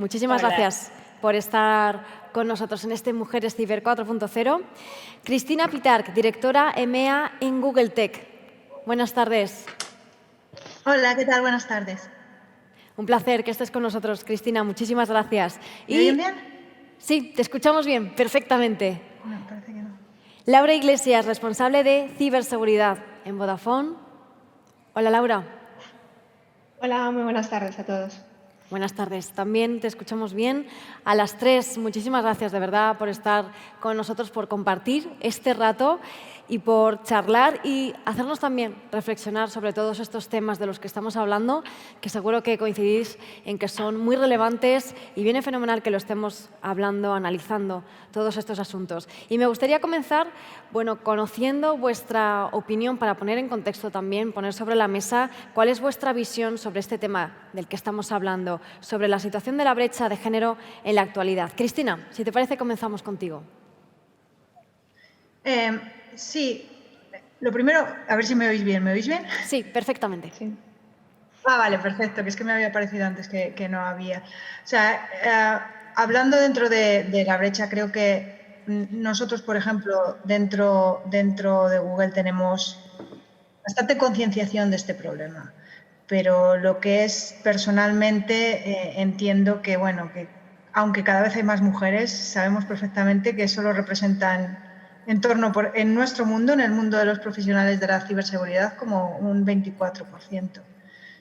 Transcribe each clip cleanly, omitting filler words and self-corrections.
Muchísimas Hola. gracias por estar con nosotros en este Mujeres Ciber 4.0. Cristina Pitarch, directora EMEA en Google Tech. Buenas tardes. Hola, ¿qué tal? Buenas tardes. Un placer que estés con nosotros, Cristina. Muchísimas gracias. ¿Me oyen bien? Sí, te escuchamos bien, perfectamente. No, parece que no. Laura Iglesias, responsable de ciberseguridad en Vodafone. Hola, Laura. Hola, muy buenas tardes a todos. Buenas tardes. También te escuchamos bien. A las 3, muchísimas gracias de verdad por estar con nosotros, por compartir este rato y por charlar y hacernos también reflexionar sobre todos estos temas de los que estamos hablando, que seguro que coincidís en que son muy relevantes y viene fenomenal que lo estemos hablando, analizando todos estos asuntos. Y me gustaría comenzar, conociendo vuestra opinión para poner en contexto también, poner sobre la mesa cuál es vuestra visión sobre este tema del que estamos hablando, sobre la situación de la brecha de género en la actualidad. Cristina, si te parece, comenzamos contigo. Sí, lo primero, a ver si me oís bien. ¿Me oís bien? Sí, perfectamente. Sí. Vale, perfecto, que es que me había parecido antes que no había. O sea, hablando dentro de la brecha, creo que nosotros, por ejemplo, dentro de Google tenemos bastante concienciación de este problema. Pero lo que es personalmente, entiendo que, que aunque cada vez hay más mujeres, sabemos perfectamente que solo representan en nuestro mundo, en el mundo de los profesionales de la ciberseguridad, como un 24%. O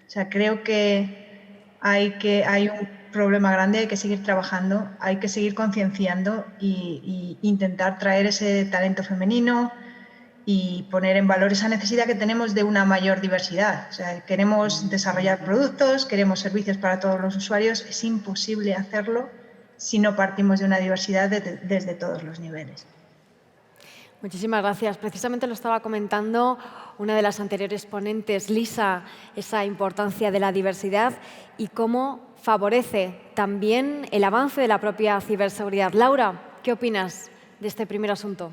sea, creo que hay un problema grande, hay que seguir trabajando, hay que seguir concienciando y intentar traer ese talento femenino y poner en valor esa necesidad que tenemos de una mayor diversidad. O sea, queremos desarrollar productos, queremos servicios para todos los usuarios. Es imposible hacerlo si no partimos de una diversidad desde todos los niveles. Muchísimas gracias. Precisamente lo estaba comentando una de las anteriores ponentes, Lisa, esa importancia de la diversidad y cómo favorece también el avance de la propia ciberseguridad. Laura, ¿qué opinas de este primer asunto?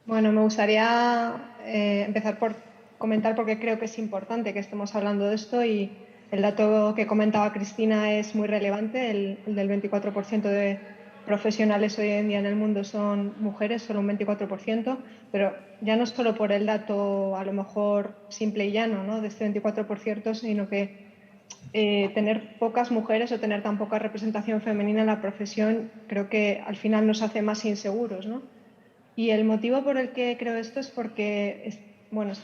Bueno, me gustaría empezar por comentar por qué creo que es importante que estemos hablando de esto y el dato que comentaba Cristina es muy relevante, el del 24% de profesionales hoy en día en el mundo son mujeres, solo un 24%, pero ya no solo por el dato a lo mejor simple y llano, ¿no?, de este 24%, sino que tener pocas mujeres o tener tan poca representación femenina en la profesión creo que al final nos hace más inseguros, ¿no? Y el motivo por el que creo esto es porque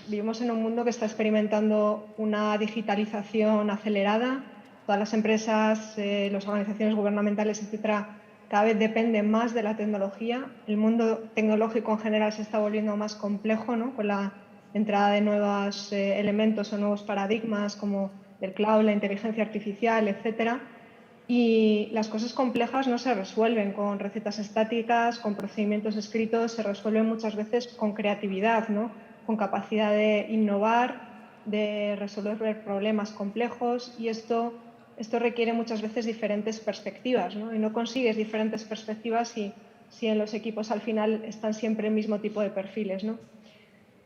vivimos en un mundo que está experimentando una digitalización acelerada. Todas las empresas, las organizaciones gubernamentales, etcétera, cada vez dependen más de la tecnología. El mundo tecnológico en general se está volviendo más complejo, ¿no?, con la entrada de nuevos elementos o nuevos paradigmas como el cloud, la inteligencia artificial, etcétera. Y las cosas complejas no se resuelven con recetas estáticas, con procedimientos escritos, se resuelven muchas veces con creatividad, ¿no?, con capacidad de innovar, de resolver problemas complejos, y esto requiere muchas veces diferentes perspectivas, ¿no? Y no consigues diferentes perspectivas si en los equipos al final están siempre el mismo tipo de perfiles, ¿no?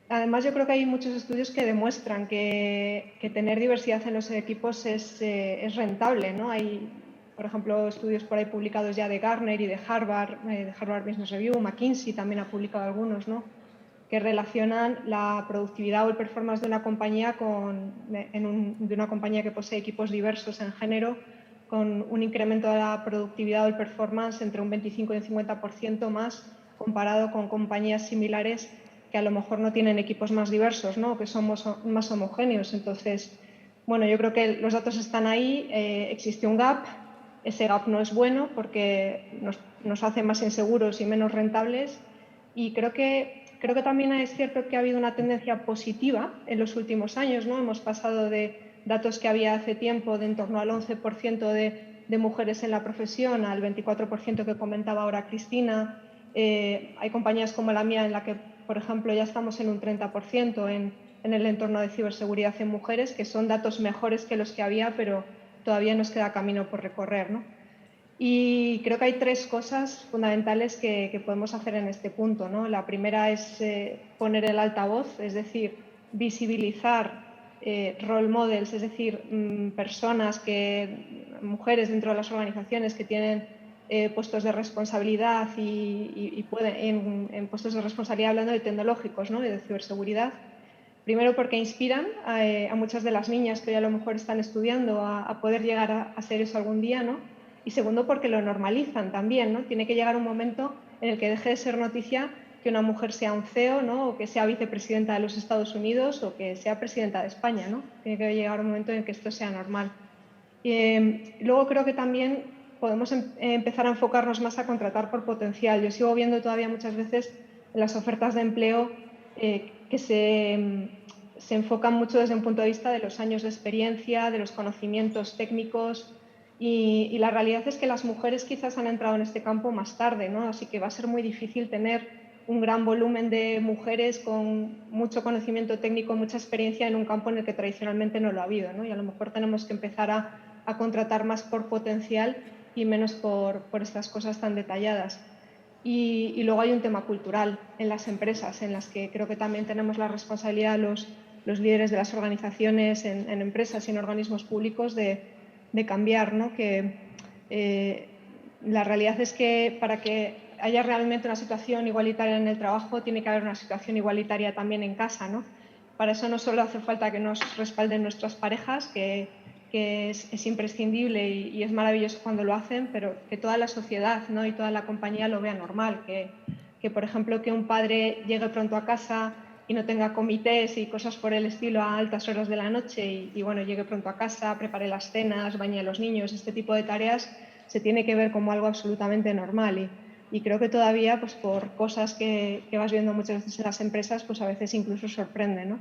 Además, yo creo que hay muchos estudios que demuestran que tener diversidad en los equipos es rentable, ¿no? Hay, por ejemplo, estudios por ahí publicados ya de Gartner y de Harvard Business Review, McKinsey también ha publicado algunos, ¿no?, que relacionan la productividad o el performance de una compañía de una compañía que posee equipos diversos en género, con un incremento de la productividad o el performance entre un 25 y un 50% más comparado con compañías similares que a lo mejor no tienen equipos más diversos, ¿no?, que somos más homogéneos. Entonces, yo creo que los datos están ahí, existe un gap, ese gap no es bueno porque nos hace más inseguros y menos rentables, y creo que también es cierto que ha habido una tendencia positiva en los últimos años, ¿no? Hemos pasado de datos que había hace tiempo de en torno al 11% de mujeres en la profesión al 24% que comentaba ahora Cristina. Hay compañías como la mía en la que, por ejemplo, ya estamos en un 30% en el entorno de ciberseguridad en mujeres, que son datos mejores que los que había, pero todavía nos queda camino por recorrer, ¿no? Y creo que hay tres cosas fundamentales que podemos hacer en este punto, ¿no? La primera es poner el altavoz, es decir, visibilizar role models, es decir, personas que mujeres dentro de las organizaciones que tienen puestos de responsabilidad y pueden, en puestos de responsabilidad hablando de tecnológicos, ¿no? De ciberseguridad. Primero porque inspiran a muchas de las niñas que hoy a lo mejor están estudiando a poder llegar a ser eso algún día, ¿no? Y segundo porque lo normalizan también, ¿no? Tiene que llegar un momento en el que deje de ser noticia que una mujer sea un CEO, ¿no? O que sea vicepresidenta de los Estados Unidos o que sea presidenta de España, ¿no? Tiene que llegar un momento en que esto sea normal. Luego creo que también podemos empezar a enfocarnos más a contratar por potencial. Yo sigo viendo todavía muchas veces en las ofertas de empleo que se enfocan mucho desde un punto de vista de los años de experiencia, de los conocimientos técnicos y la realidad es que las mujeres quizás han entrado en este campo más tarde, ¿no? Así que va a ser muy difícil tener un gran volumen de mujeres con mucho conocimiento técnico, mucha experiencia en un campo en el que tradicionalmente no lo ha habido, ¿no? Y a lo mejor tenemos que empezar a contratar más por potencial y menos por estas cosas tan detalladas. Y luego hay un tema cultural en las empresas, en las que creo que también tenemos la responsabilidad los líderes de las organizaciones en empresas y en organismos públicos de cambiar, ¿no? Que la realidad es que para que haya realmente una situación igualitaria en el trabajo, tiene que haber una situación igualitaria también en casa, ¿no? Para eso no solo hace falta que nos respalden nuestras parejas, que es imprescindible y es maravilloso cuando lo hacen, pero que toda la sociedad, ¿no? Y toda la compañía lo vea normal, que por ejemplo que un padre llegue pronto a casa y no tenga comités y cosas por el estilo a altas horas de la noche y bueno, llegue pronto a casa, prepare las cenas, bañe a los niños, este tipo de tareas se tiene que ver como algo absolutamente normal y creo que todavía pues por cosas que vas viendo muchas veces en las empresas pues a veces incluso sorprende, ¿no?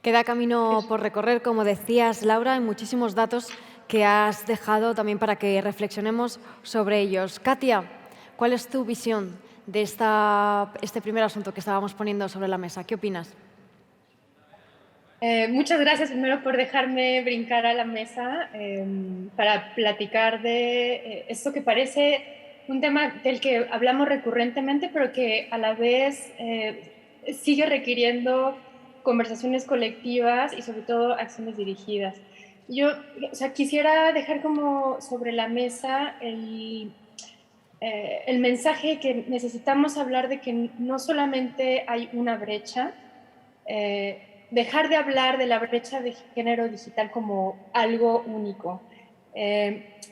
Queda camino por recorrer, como decías, Laura, hay muchísimos datos que has dejado también para que reflexionemos sobre ellos. Katia, ¿cuál es tu visión de este primer asunto que estábamos poniendo sobre la mesa? ¿Qué opinas? Muchas gracias primero por dejarme brincar a la mesa para platicar de esto que parece un tema del que hablamos recurrentemente, pero que a la vez sigue requiriendo conversaciones colectivas y sobre todo acciones dirigidas. Yo quisiera dejar como sobre la mesa el mensaje que necesitamos hablar de que no solamente hay una brecha, dejar de hablar de la brecha de género digital como algo único,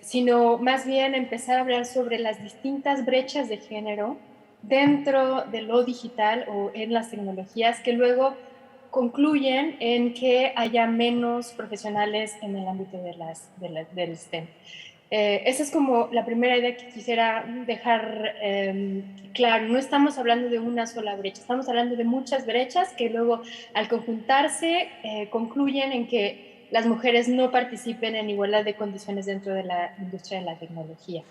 sino más bien empezar a hablar sobre las distintas brechas de género dentro de lo digital o en las tecnologías que luego concluyen en que haya menos profesionales en el ámbito del STEM. Esa es como la primera idea que quisiera dejar claro. No estamos hablando de una sola brecha, estamos hablando de muchas brechas que luego al conjuntarse concluyen en que las mujeres no participen en igualdad de condiciones dentro de la industria de la tecnología.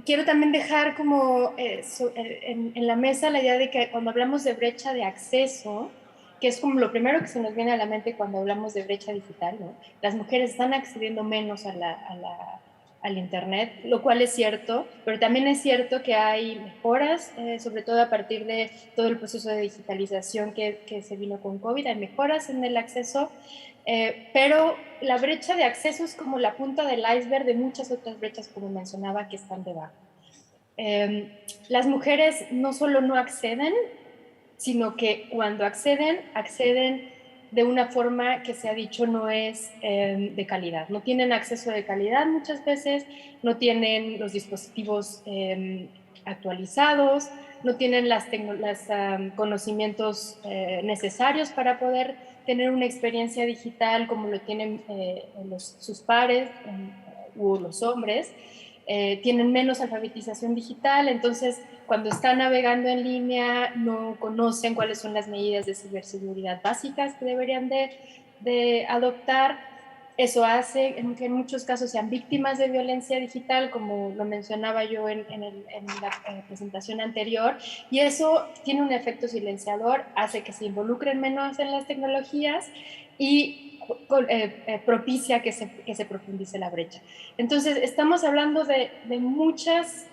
Quiero también dejar como en la mesa la idea de que cuando hablamos de brecha de acceso, que es como lo primero que se nos viene a la mente cuando hablamos de brecha digital, ¿no? Las mujeres están accediendo menos al Internet, lo cual es cierto, pero también es cierto que hay mejoras, sobre todo a partir de todo el proceso de digitalización que se vino con COVID, hay mejoras en el acceso, pero la brecha de acceso es como la punta del iceberg de muchas otras brechas, como mencionaba, que están debajo. Las mujeres no solo no acceden, sino que cuando acceden de una forma que se ha dicho no es de calidad. No tienen acceso de calidad muchas veces, no tienen los dispositivos actualizados, no tienen los conocimientos necesarios para poder tener una experiencia digital como lo tienen sus pares u los hombres. Tienen menos alfabetización digital, entonces cuando están navegando en línea no conocen cuáles son las medidas de ciberseguridad básicas que deberían de adoptar. Eso hace que en muchos casos sean víctimas de violencia digital, como lo mencionaba yo en la presentación anterior, y eso tiene un efecto silenciador, hace que se involucren menos en las tecnologías y propicia que se profundice la brecha. Entonces, estamos hablando de muchos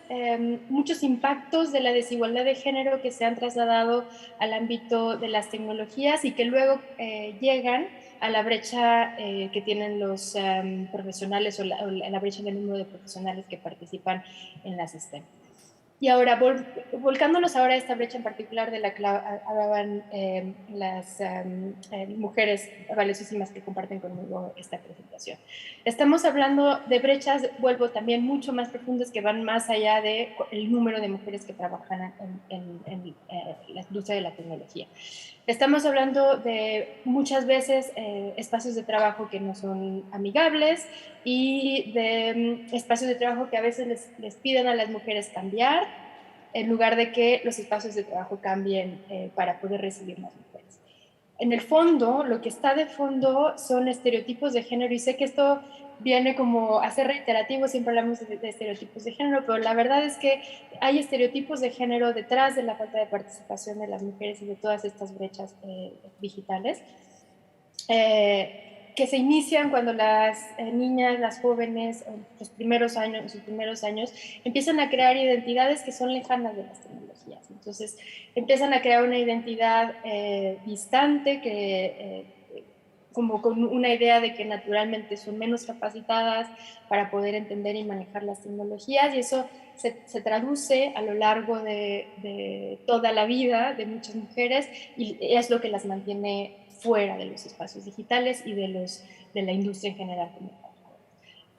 impactos de la desigualdad de género que se han trasladado al ámbito de las tecnologías y que luego llegan a la brecha que tienen los profesionales o la brecha del número de profesionales que participan en las STEM. Y ahora, volcándonos ahora a esta brecha en particular de la que hablaban las mujeres valiosísimas que comparten conmigo esta presentación. Estamos hablando de brechas, vuelvo también mucho más profundas que van más allá del número de mujeres que trabajan en la industria de la tecnología. Estamos hablando de muchas veces espacios de trabajo que no son amigables y de espacios de trabajo que a veces les piden a las mujeres cambiar en lugar de que los espacios de trabajo cambien para poder recibir más mujeres. En el fondo, lo que está de fondo son estereotipos de género y sé que esto viene como a ser reiterativo, siempre hablamos de estereotipos de género, pero la verdad es que hay estereotipos de género detrás de la falta de participación de las mujeres y de todas estas brechas digitales, que se inician cuando las niñas, las jóvenes, en sus primeros años, empiezan a crear identidades que son lejanas de las tecnologías. Entonces, empiezan a crear una identidad distante que como con una idea de que naturalmente son menos capacitadas para poder entender y manejar las tecnologías, y eso se traduce a lo largo de toda la vida de muchas mujeres y es lo que las mantiene fuera de los espacios digitales y de la industria en general.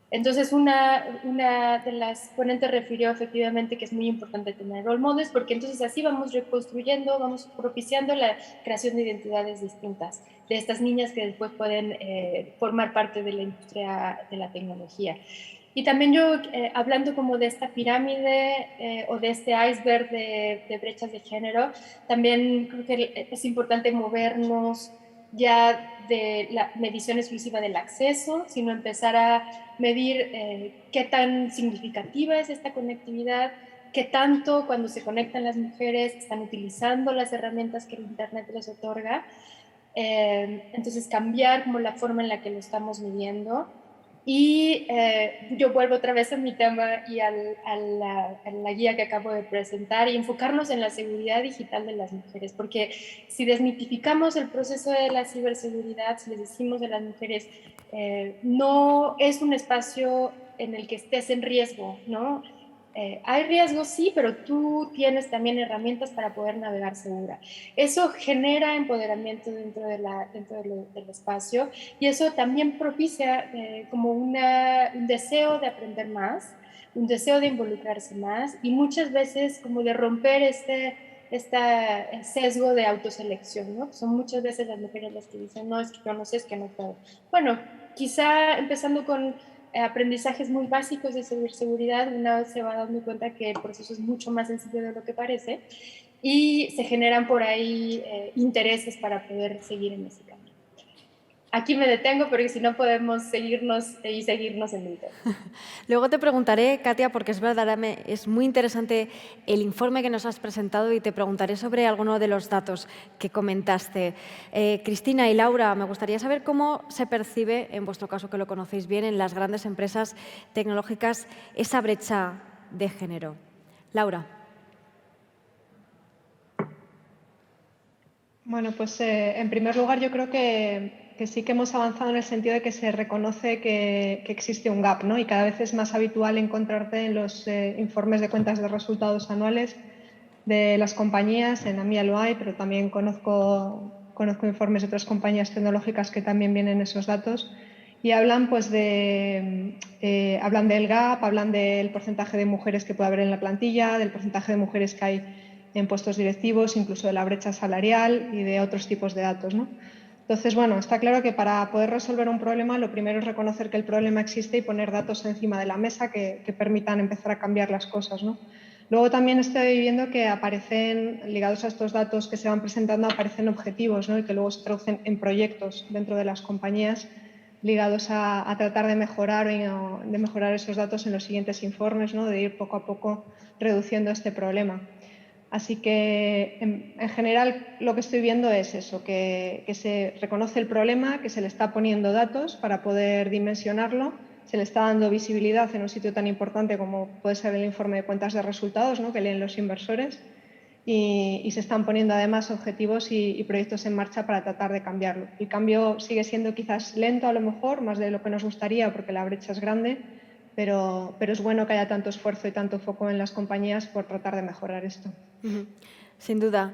Entonces, una de las ponentes refirió efectivamente que es muy importante tener role models, porque entonces así vamos reconstruyendo, vamos propiciando la creación de identidades distintas de estas niñas que después pueden formar parte de la industria de la tecnología. Y también yo, hablando como de esta pirámide o de este iceberg de brechas de género, también creo que es importante movernos ya de la medición exclusiva del acceso, sino empezar a medir qué tan significativa es esta conectividad, qué tanto cuando se conectan las mujeres están utilizando las herramientas que el Internet les otorga. Entonces cambiar como la forma en la que lo estamos midiendo. Y yo vuelvo otra vez a mi tema y a la guía que acabo de presentar y enfocarnos en la seguridad digital de las mujeres, porque si desmitificamos el proceso de la ciberseguridad, si les decimos a las mujeres, no es un espacio en el que estés en riesgo, ¿no? Hay riesgos, sí, pero tú tienes también herramientas para poder navegar segura. Eso genera empoderamiento dentro del espacio y eso también propicia como un deseo de aprender más, un deseo de involucrarse más y muchas veces como de romper este sesgo de autoselección, ¿no? Son muchas veces las mujeres las que dicen, no, es que yo no sé, es que no puedo. Bueno, quizá empezando con aprendizajes muy básicos de ciberseguridad, una vez se va dando cuenta que el proceso es mucho más sencillo de lo que parece y se generan por ahí intereses para poder seguir en ese camino. Aquí me detengo porque si no podemos seguirnos en el tema. Luego te preguntaré, Katia, porque es verdad, es muy interesante el informe que nos has presentado y te preguntaré sobre alguno de los datos que comentaste. Cristina y Laura, me gustaría saber cómo se percibe, en vuestro caso que lo conocéis bien, en las grandes empresas tecnológicas, esa brecha de género. Laura. Bueno, pues en primer lugar yo creo que sí que hemos avanzado en el sentido de que se reconoce que existe un gap, ¿no? Y cada vez es más habitual encontrarte en los informes de cuentas de resultados anuales de las compañías. En AMIA lo hay, pero también conozco informes de otras compañías tecnológicas que también vienen esos datos y hablan pues hablan del gap, hablan del porcentaje de mujeres que puede haber en la plantilla, del porcentaje de mujeres que hay en puestos directivos, incluso de la brecha salarial y de otros tipos de datos, ¿no? Entonces, bueno, está claro que para poder resolver un problema, lo primero es reconocer que el problema existe y poner datos encima de la mesa que permitan empezar a cambiar las cosas, ¿no? Luego también estoy viendo que aparecen, ligados a estos datos que se van presentando, aparecen objetivos, ¿no? Y que luego se traducen en proyectos dentro de las compañías ligados a tratar de mejorar esos datos en los siguientes informes, ¿no? De ir poco a poco reduciendo este problema. Así que, en general, lo que estoy viendo es eso, que se reconoce el problema, que se le está poniendo datos para poder dimensionarlo, se le está dando visibilidad en un sitio tan importante como puede ser el informe de cuentas de resultados, ¿no?, que leen los inversores, y se están poniendo además objetivos y proyectos en marcha para tratar de cambiarlo. El cambio sigue siendo quizás lento a lo mejor, más de lo que nos gustaría porque la brecha es grande, pero es bueno que haya tanto esfuerzo y tanto foco en las compañías por tratar de mejorar esto. Sin duda.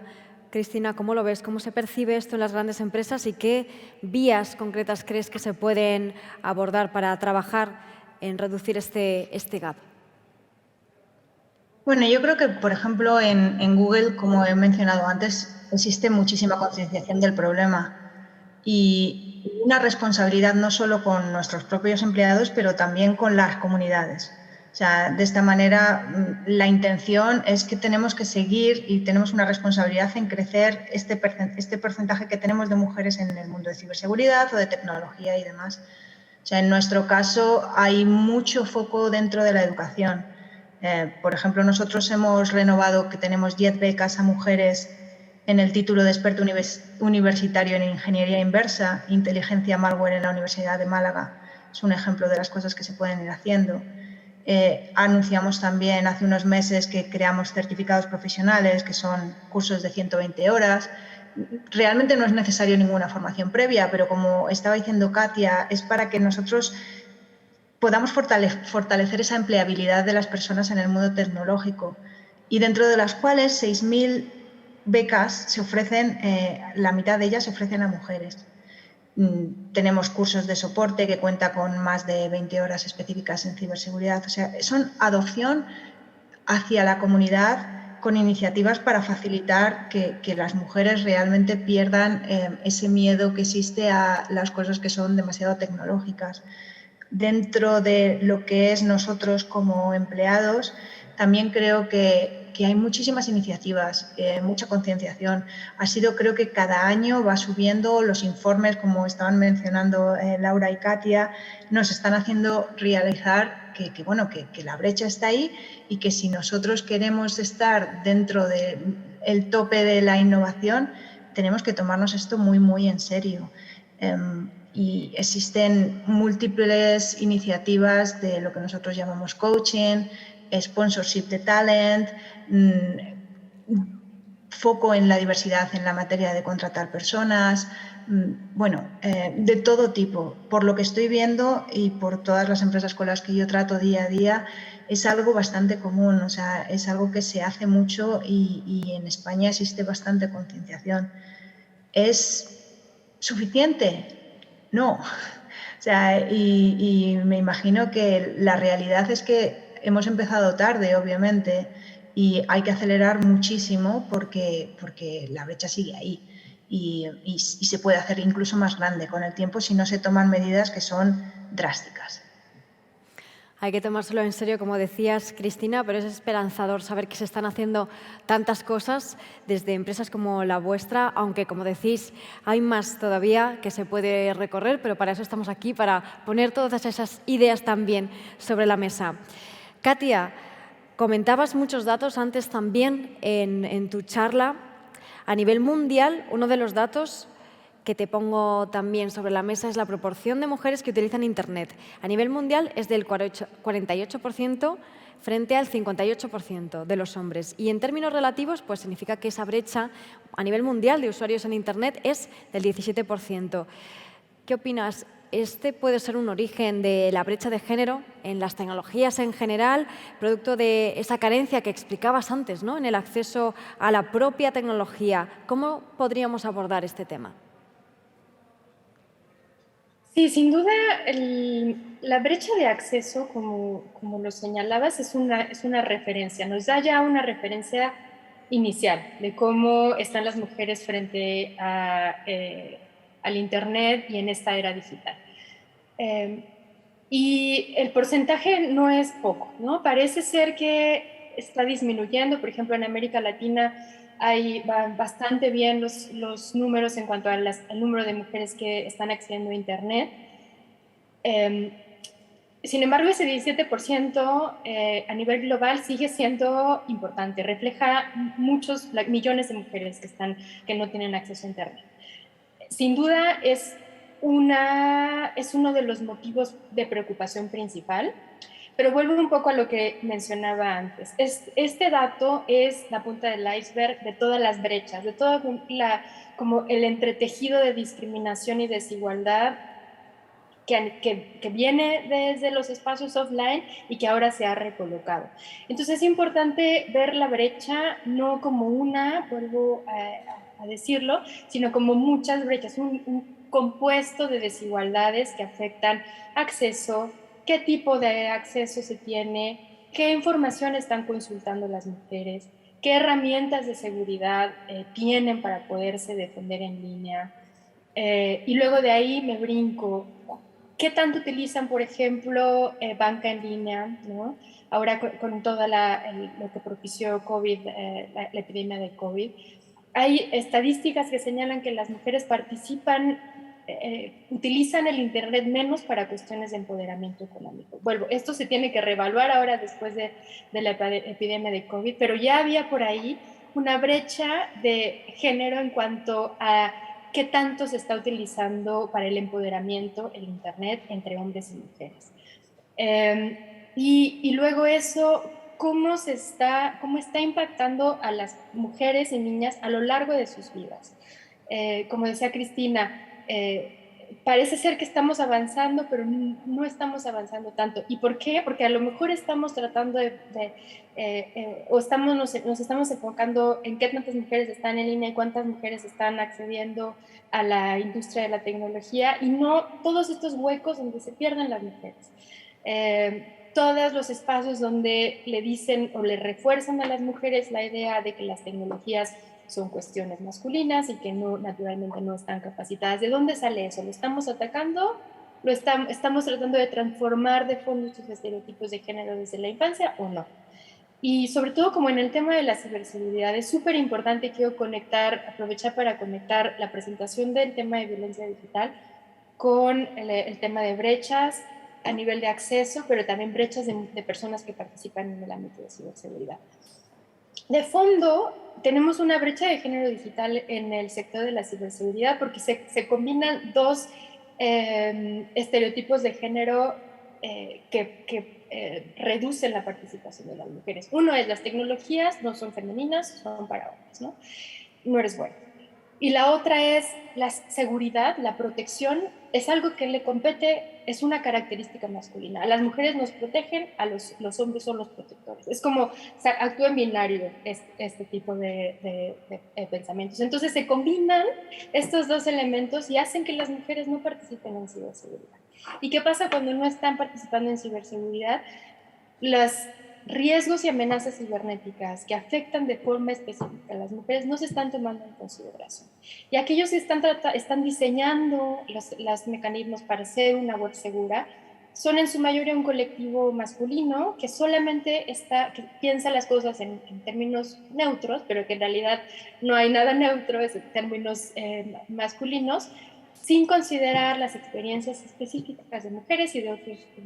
Cristina, ¿cómo lo ves? ¿Cómo se percibe esto en las grandes empresas y qué vías concretas crees que se pueden abordar para trabajar en reducir este gap? Bueno, yo creo que, por ejemplo, en Google, como he mencionado antes, existe muchísima concienciación del problema y una responsabilidad no solo con nuestros propios empleados, pero también con las comunidades. O sea, de esta manera, la intención es que tenemos que seguir y tenemos una responsabilidad en crecer este porcentaje que tenemos de mujeres en el mundo de ciberseguridad o de tecnología y demás. O sea, en nuestro caso hay mucho foco dentro de la educación. Por ejemplo, nosotros hemos renovado que tenemos 10 becas a mujeres en el título de experto universitario en ingeniería inversa, inteligencia malware en la Universidad de Málaga. Es un ejemplo de las cosas que se pueden ir haciendo. Anunciamos también hace unos meses que creamos certificados profesionales, que son cursos de 120 horas. Realmente no es necesario ninguna formación previa, pero como estaba diciendo Katia, es para que nosotros podamos fortalecer esa empleabilidad de las personas en el mundo tecnológico, y dentro de las cuales 6.000 becas se ofrecen, la mitad de ellas se ofrecen a mujeres. Tenemos cursos de soporte que cuenta con más de 20 horas específicas en ciberseguridad. O sea, son adopción hacia la comunidad con iniciativas para facilitar que las mujeres realmente pierdan ese miedo que existe a las cosas que son demasiado tecnológicas. Dentro de lo que es nosotros como empleados, también creo que hay muchísimas iniciativas, mucha concienciación. Creo que cada año va subiendo los informes, como estaban mencionando Laura y Katia, nos están haciendo realizar que la brecha está ahí y que si nosotros queremos estar dentro del tope de la innovación, tenemos que tomarnos esto muy, muy en serio. Y existen múltiples iniciativas de lo que nosotros llamamos coaching, sponsorship de talent, foco en la diversidad en la materia de contratar personas, de todo tipo. Por lo que estoy viendo y por todas las empresas con las que yo trato día a día, es algo bastante común, o sea, es algo que se hace mucho y en España existe bastante concienciación. ¿Es suficiente? No. O sea, y me imagino que la realidad es que hemos empezado tarde, obviamente, y hay que acelerar muchísimo porque la brecha sigue ahí y se puede hacer incluso más grande con el tiempo si no se toman medidas que son drásticas. Hay que tomárselo en serio, como decías, Cristina, pero es esperanzador saber que se están haciendo tantas cosas desde empresas como la vuestra, aunque, como decís, hay más todavía que se puede recorrer, pero para eso estamos aquí, para poner todas esas ideas también sobre la mesa. Katia, comentabas muchos datos antes también en tu charla. A nivel mundial, uno de los datos que te pongo también sobre la mesa es la proporción de mujeres que utilizan Internet. A nivel mundial es del 48% frente al 58% de los hombres. Y en términos relativos, pues significa que esa brecha a nivel mundial de usuarios en Internet es del 17%. ¿Qué opinas? ¿Este puede ser un origen de la brecha de género en las tecnologías en general, producto de esa carencia que explicabas antes, ¿no?, en el acceso a la propia tecnología? ¿Cómo podríamos abordar este tema? Sí, sin duda, la brecha de acceso, como lo señalabas, es una referencia, nos da ya una referencia inicial de cómo están las mujeres frente al Internet y en esta era digital. Y el porcentaje no es poco, ¿no? Parece ser que está disminuyendo. Por ejemplo, en América Latina van bastante bien los números en cuanto al número de mujeres que están accediendo a Internet. Sin embargo, ese 17% a nivel global sigue siendo importante, refleja millones de mujeres que no tienen acceso a Internet. Sin duda es uno de los motivos de preocupación principal, pero vuelvo un poco a lo que mencionaba antes. Este dato es la punta del iceberg de todas las brechas, de todo como el entretejido de discriminación y desigualdad que viene desde los espacios offline y que ahora se ha recolocado. Entonces es importante ver la brecha no como vuelvo a decirlo, sino como muchas brechas, un compuesto de desigualdades que afectan acceso, qué tipo de acceso se tiene, qué información están consultando las mujeres, qué herramientas de seguridad tienen para poderse defender en línea. Y luego de ahí me brinco. ¿Qué tanto utilizan, por ejemplo, banca en línea, ¿no? Ahora con todo lo que propició COVID, la epidemia de COVID? Hay estadísticas que señalan que las mujeres utilizan el Internet menos para cuestiones de empoderamiento económico. Bueno, esto se tiene que reevaluar ahora después de la epidemia de COVID, pero ya había por ahí una brecha de género en cuanto a qué tanto se está utilizando para el empoderamiento el Internet entre hombres y mujeres. Y luego eso, cómo está impactando a las mujeres y niñas a lo largo de sus vidas. Como decía Cristina, parece ser que estamos avanzando, pero no estamos avanzando tanto. ¿Y por qué? Porque a lo mejor estamos tratando nos estamos enfocando en qué tantas mujeres están en línea y cuántas mujeres están accediendo a la industria de la tecnología, y no todos estos huecos donde se pierden las mujeres. Todos los espacios donde le dicen o le refuerzan a las mujeres la idea de que las tecnologías son cuestiones masculinas y que naturalmente no están capacitadas. ¿De dónde sale eso? ¿Lo estamos atacando? ¿Estamos tratando de transformar de fondo estos estereotipos de género desde la infancia o no? Y sobre todo, como en el tema de la ciberseguridad, es súper importante, quiero aprovechar para conectar la presentación del tema de violencia digital con el tema de brechas a nivel de acceso, pero también brechas de personas que participan en el ámbito de ciberseguridad. De fondo, tenemos una brecha de género digital en el sector de la ciberseguridad porque se combinan dos estereotipos de género que reducen la participación de las mujeres. Uno es las tecnologías no son femeninas, son para hombres, ¿no? No eres bueno. Y la otra es la seguridad, la protección, es algo que le compete, es una característica masculina. A las mujeres nos protegen, a los hombres son los protectores. Es como, actúa en binario este tipo de pensamientos. Entonces se combinan estos dos elementos y hacen que las mujeres no participen en ciberseguridad. ¿Y qué pasa cuando no están participando en ciberseguridad? Los riesgos y amenazas cibernéticas que afectan de forma específica a las mujeres no se están tomando en consideración. Y aquellos que están diseñando los mecanismos para hacer una web segura son en su mayoría un colectivo masculino que solamente que piensa las cosas en términos neutros, pero que en realidad no hay nada neutro, es en términos masculinos, sin considerar las experiencias específicas de mujeres y de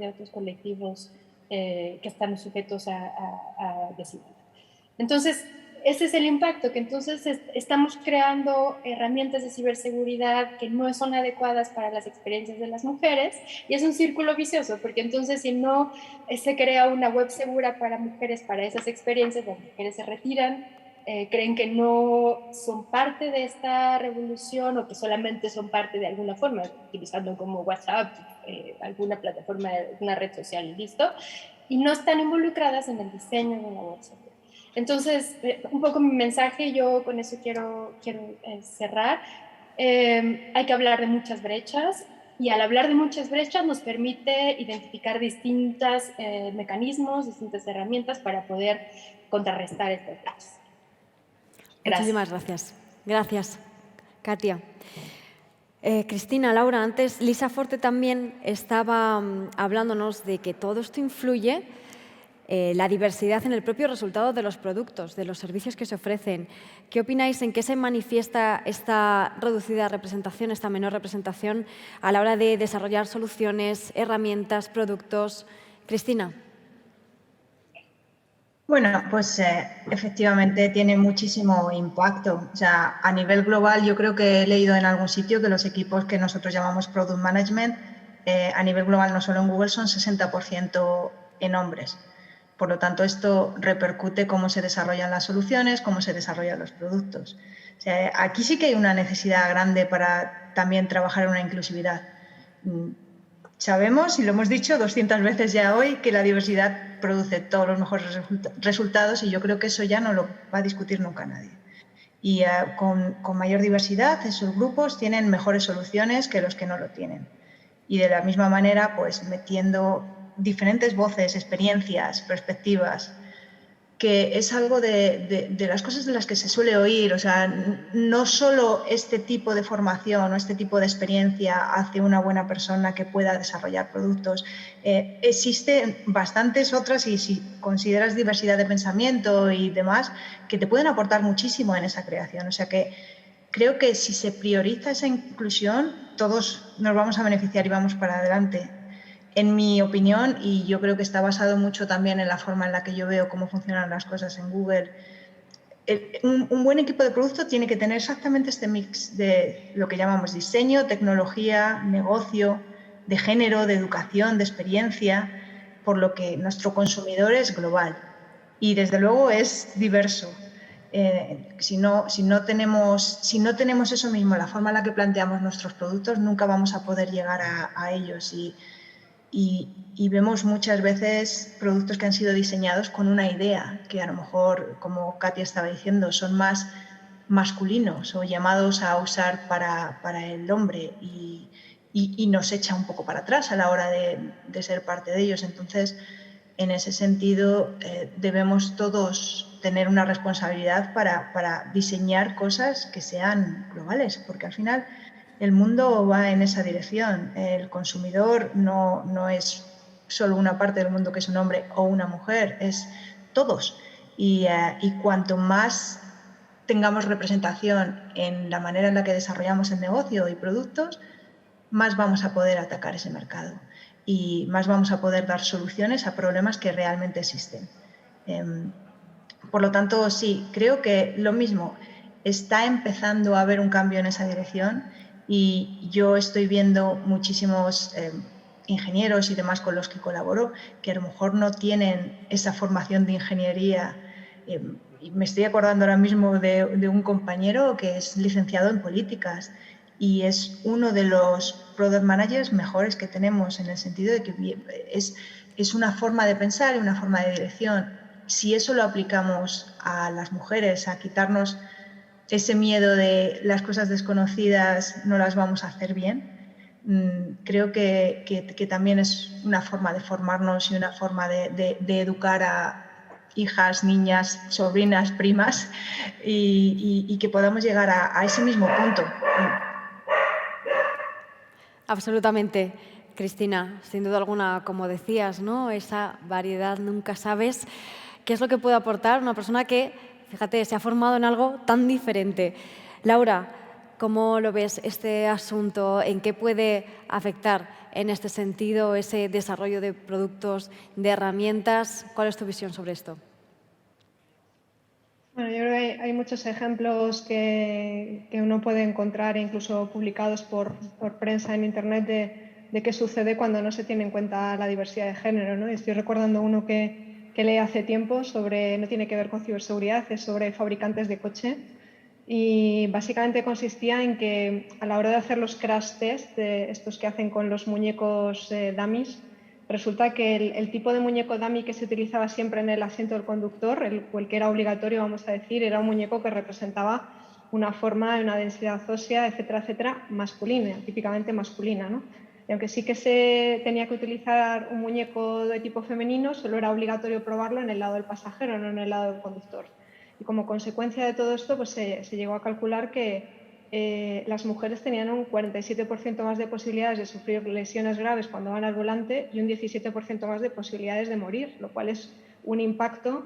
otros colectivos que están sujetos a desigualdad. Entonces, ese es el impacto, que entonces estamos creando herramientas de ciberseguridad que no son adecuadas para las experiencias de las mujeres, y es un círculo vicioso, porque entonces si no se crea una web segura para mujeres para esas experiencias, las mujeres se retiran, creen que no son parte de esta revolución o que solamente son parte de alguna forma, utilizando como WhatsApp, alguna plataforma, una red social y listo, y no están involucradas en el diseño de una web segura. Entonces, un poco mi mensaje, yo con eso quiero cerrar. Hay que hablar de muchas brechas, y al hablar de muchas brechas nos permite identificar distintos mecanismos, distintas herramientas para poder contrarrestar estas brechas. Gracias. Muchísimas gracias. Gracias, Katia. Cristina, Laura, antes Lisa Forte también estaba hablándonos de que todo esto influye la diversidad en el propio resultado de los productos, de los servicios que se ofrecen. ¿Qué opináis en qué se manifiesta esta reducida representación, esta menor representación a la hora de desarrollar soluciones, herramientas, productos? Cristina. Bueno, pues efectivamente tiene muchísimo impacto. O sea, a nivel global yo creo que he leído en algún sitio que los equipos que nosotros llamamos Product Management a nivel global, no solo en Google, son 60% en hombres. Por lo tanto, esto repercute cómo se desarrollan las soluciones, cómo se desarrollan los productos. O sea, aquí sí que hay una necesidad grande para también trabajar en una inclusividad. Sabemos, y lo hemos dicho 200 veces ya hoy, que la diversidad produce todos los mejores resultados y yo creo que eso ya no lo va a discutir nunca nadie. Y con mayor diversidad, esos grupos tienen mejores soluciones que los que no lo tienen. Y de la misma manera, pues metiendo diferentes voces, experiencias, perspectivas, que es algo de las cosas de las que se suele oír. O sea, no solo este tipo de formación o este tipo de experiencia hace una buena persona que pueda desarrollar productos. Existen bastantes otras, y si consideras diversidad de pensamiento y demás, que te pueden aportar muchísimo en esa creación. O sea que creo que si se prioriza esa inclusión, todos nos vamos a beneficiar y vamos para adelante. En mi opinión, y yo creo que está basado mucho también en la forma en la que yo veo cómo funcionan las cosas en Google, un buen equipo de producto tiene que tener exactamente este mix de lo que llamamos diseño, tecnología, negocio, de género, de educación, de experiencia, por lo que nuestro consumidor es global y desde luego es diverso. Si no tenemos eso mismo, la forma en la que planteamos nuestros productos, nunca vamos a poder llegar a ellos. Y vemos muchas veces productos que han sido diseñados con una idea, que a lo mejor, como Katia estaba diciendo, son más masculinos o llamados a usar para el hombre y nos echa un poco para atrás a la hora de ser parte de ellos. Entonces, en ese sentido, debemos todos tener una responsabilidad para diseñar cosas que sean globales, porque al final el mundo va en esa dirección. El consumidor no es solo una parte del mundo que es un hombre o una mujer, es todos. Y cuanto más tengamos representación en la manera en la que desarrollamos el negocio y productos, más vamos a poder atacar ese mercado y más vamos a poder dar soluciones a problemas que realmente existen. Por lo tanto, sí, creo que lo mismo, está empezando a haber un cambio en esa dirección y yo estoy viendo muchísimos ingenieros y demás con los que colaboro que a lo mejor no tienen esa formación de ingeniería. Y me estoy acordando ahora mismo de un compañero que es licenciado en políticas y es uno de los product managers mejores que tenemos, en el sentido de que es una forma de pensar y una forma de dirección. Si eso lo aplicamos a las mujeres, a quitarnos ese miedo de las cosas desconocidas no las vamos a hacer bien, creo que también es una forma de formarnos y una forma de educar a hijas, niñas, sobrinas, primas y que podamos llegar a ese mismo punto. Absolutamente, Cristina. Sin duda alguna, como decías, ¿no? Esa variedad, nunca sabes qué es lo que puede aportar una persona que, fíjate, se ha formado en algo tan diferente. Laura, ¿cómo lo ves este asunto? ¿En qué puede afectar en este sentido ese desarrollo de productos, de herramientas? ¿Cuál es tu visión sobre esto? Bueno, yo creo que hay muchos ejemplos que uno puede encontrar, incluso publicados por prensa en Internet, de qué sucede cuando no se tiene en cuenta la diversidad de género, ¿no? Estoy recordando uno que leí hace tiempo no tiene que ver con ciberseguridad, es sobre fabricantes de coche. Y básicamente consistía en que a la hora de hacer los crash test, estos que hacen con los muñecos dummies, resulta que el tipo de muñeco dummy que se utilizaba siempre en el asiento del conductor, el que era obligatorio, vamos a decir, era un muñeco que representaba una forma, una densidad ósea, etcétera, masculina, típicamente masculina, ¿no? Y aunque sí que se tenía que utilizar un muñeco de tipo femenino, solo era obligatorio probarlo en el lado del pasajero, no en el lado del conductor. Y como consecuencia de todo esto, pues se llegó a calcular que las mujeres tenían un 47% más de posibilidades de sufrir lesiones graves cuando van al volante y un 17% más de posibilidades de morir, lo cual es un impacto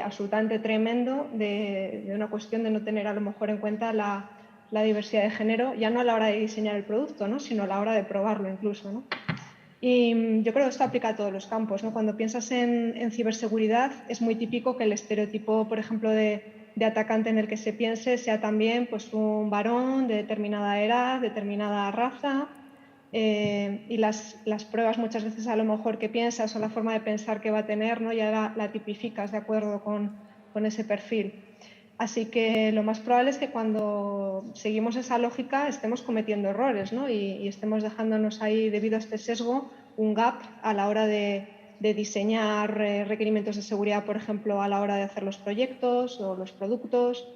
absolutamente tremendo de una cuestión de no tener a lo mejor en cuenta la diversidad de género, ya no a la hora de diseñar el producto, ¿no? sino a la hora de probarlo incluso, ¿no? Y yo creo que esto aplica a todos los campos, ¿no? Cuando piensas en ciberseguridad, es muy típico que el estereotipo, por ejemplo, de atacante en el que se piense sea también pues, un varón de determinada edad, determinada raza, y las pruebas muchas veces a lo mejor que piensas o la forma de pensar que va a tener, ¿no? ya la tipificas de acuerdo con ese perfil. Así que lo más probable es que cuando seguimos esa lógica estemos cometiendo errores, ¿no? y estemos dejándonos ahí, debido a este sesgo, un gap a la hora de diseñar requerimientos de seguridad, por ejemplo, a la hora de hacer los proyectos o los productos,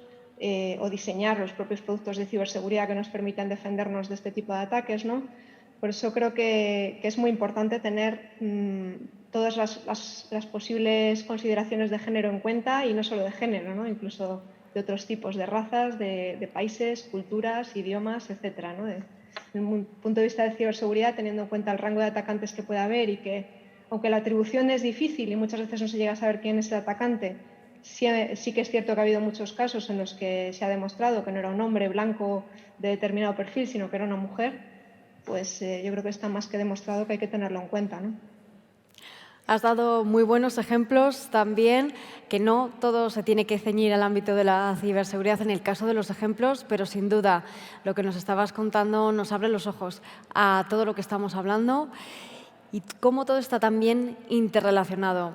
o diseñar los propios productos de ciberseguridad que nos permitan defendernos de este tipo de ataques, ¿no? Por eso creo que es muy importante tener todas las posibles consideraciones de género en cuenta, y no solo de género, ¿no? Incluso de otros tipos de razas, de países, culturas, idiomas, etcétera, ¿no? Desde un punto de vista de ciberseguridad, teniendo en cuenta el rango de atacantes que puede haber, y que, aunque la atribución es difícil y muchas veces no se llega a saber quién es el atacante, sí que es cierto que ha habido muchos casos en los que se ha demostrado que no era un hombre blanco de determinado perfil, sino que era una mujer. Pues yo creo que está más que demostrado que hay que tenerlo en cuenta, ¿no? Has dado muy buenos ejemplos también, que no todo se tiene que ceñir al ámbito de la ciberseguridad en el caso de los ejemplos, pero sin duda lo que nos estabas contando nos abre los ojos a todo lo que estamos hablando y cómo todo está también interrelacionado.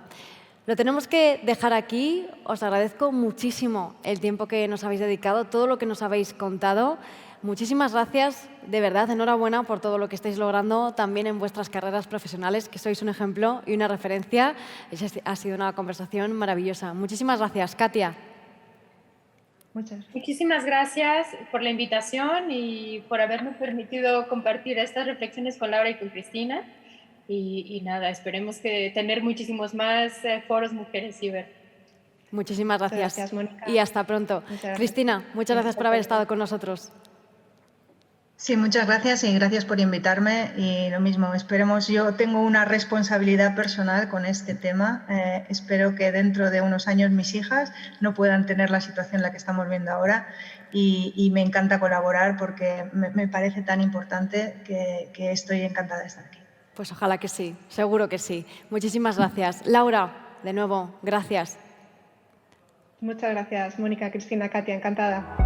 Lo tenemos que dejar aquí. Os agradezco muchísimo el tiempo que nos habéis dedicado, todo lo que nos habéis contado. Muchísimas gracias, de verdad, enhorabuena por todo lo que estáis logrando también en vuestras carreras profesionales, que sois un ejemplo y una referencia. Ha sido una conversación maravillosa. Muchísimas gracias, Katia. Muchísimas gracias por la invitación y por haberme permitido compartir estas reflexiones con Laura y con Cristina. Y nada, esperemos que tener muchísimos más foros Mujeres Ciber. Muchísimas gracias. Muchas gracias, Mónica. Y hasta pronto. Cristina, muchas gracias por haber estado con nosotros. Sí, muchas gracias y gracias por invitarme. Y lo mismo, esperemos, yo tengo una responsabilidad personal con este tema. Espero que dentro de unos años mis hijas no puedan tener la situación en la que estamos viendo ahora, y me encanta colaborar porque me parece tan importante que estoy encantada de estar aquí. Pues ojalá que sí, seguro que sí. Muchísimas gracias. Laura, de nuevo, gracias. Muchas gracias, Mónica, Cristina, Katia, encantada.